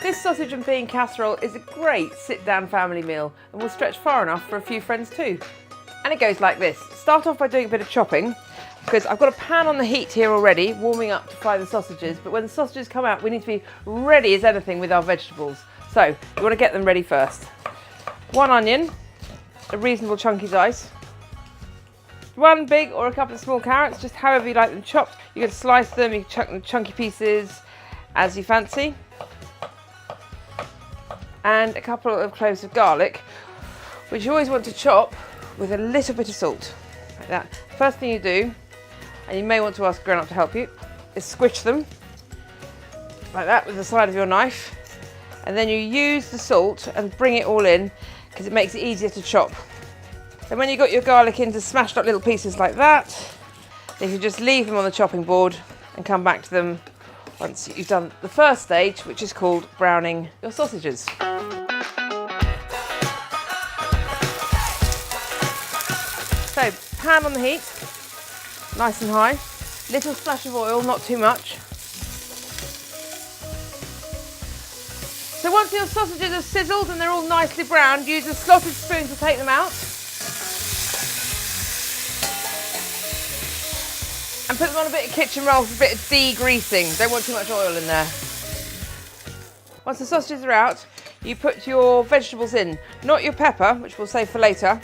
This sausage and bean casserole is a great sit-down family meal and will stretch far enough for a few friends too. And it goes like this. Start off by doing a bit of chopping, because I've got a pan on the heat here already, warming up to fry the sausages, but when the sausages come out, we need to be ready as anything with our vegetables. So, you want to get them ready first. 1 onion, a reasonable chunky dice. 1 big or a couple of small carrots, just however you like them chopped. You can slice them, you can chuck them chunky pieces as you fancy. And a couple of cloves of garlic, which you always want to chop with a little bit of salt, like that. First thing you do, and you may want to ask a grown-up to help you, is squish them, like that, with the side of your knife. And then you use the salt and bring it all in, because it makes it easier to chop. Then when you've got your garlic into smashed up little pieces like that, you can just leave them on the chopping board and come back to them once you've done the first stage, which is called browning your sausages. So, pan on the heat, nice and high. Little splash of oil, not too much. So once your sausages are sizzled and they're all nicely browned, use a slotted spoon to take them out. And put them on a bit of kitchen roll for a bit of degreasing. Don't want too much oil in there. Once the sausages are out, you put your vegetables in. Not your pepper, which we'll save for later.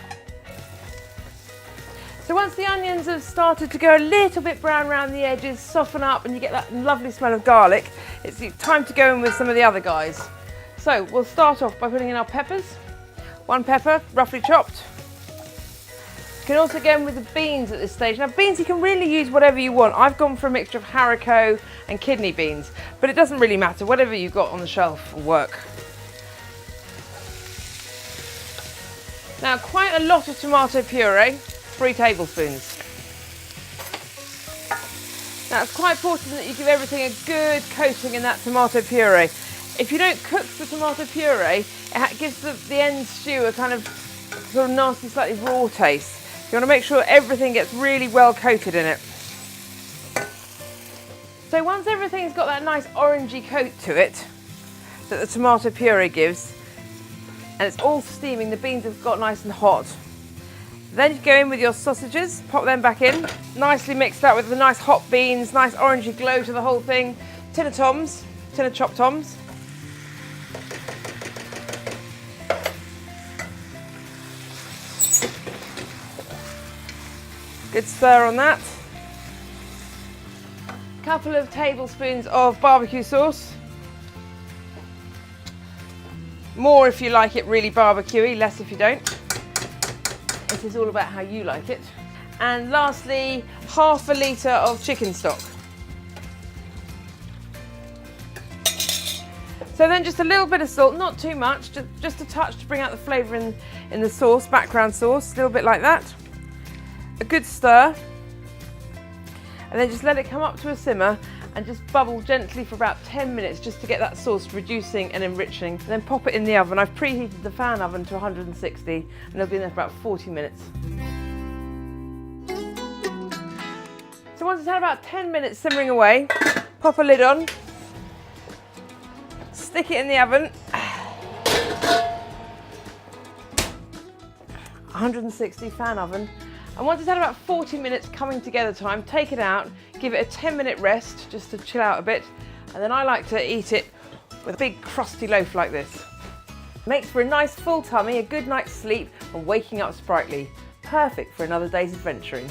So once the onions have started to go a little bit brown around the edges, soften up, and you get that lovely smell of garlic, it's time to go in with some of the other guys. So we'll start off by putting in our peppers. 1 pepper, roughly chopped. You can also go in with the beans at this stage. Now beans, you can really use whatever you want. I've gone for a mixture of haricot and kidney beans, but it doesn't really matter. Whatever you've got on the shelf will work. Now quite a lot of tomato puree, 3 tablespoons. Now it's quite important that you give everything a good coating in that tomato puree. If you don't cook the tomato puree, it gives the end stew a kind of sort of nasty, slightly raw taste. You want to make sure everything gets really well coated in it. So once everything's got that nice orangey coat to it, that the tomato puree gives, and it's all steaming, the beans have got nice and hot, then you go in with your sausages, pop them back in, nicely mixed up with the nice hot beans, nice orangey glow to the whole thing. Tin of chopped toms. Good stir on that. A couple of tablespoons of barbecue sauce. More if you like it really barbecuey, less if you don't. It is all about how you like it. And lastly, half a litre of chicken stock. So then just a little bit of salt, not too much, just a touch to bring out the flavour in the sauce, background sauce, a little bit like that. A good stir, and then just let it come up to a simmer and just bubble gently for about 10 minutes just to get that sauce reducing and enriching. And then pop it in the oven. I've preheated the fan oven to 160 and it'll be in there for about 40 minutes. So once it's had about 10 minutes simmering away, pop a lid on, stick it in the oven. 160 fan oven. And once it's had about 40 minutes coming together time, take it out, give it a 10-minute rest just to chill out a bit, and then I like to eat it with a big crusty loaf like this. Makes for a nice full tummy, a good night's sleep, and waking up sprightly. Perfect for another day's adventuring.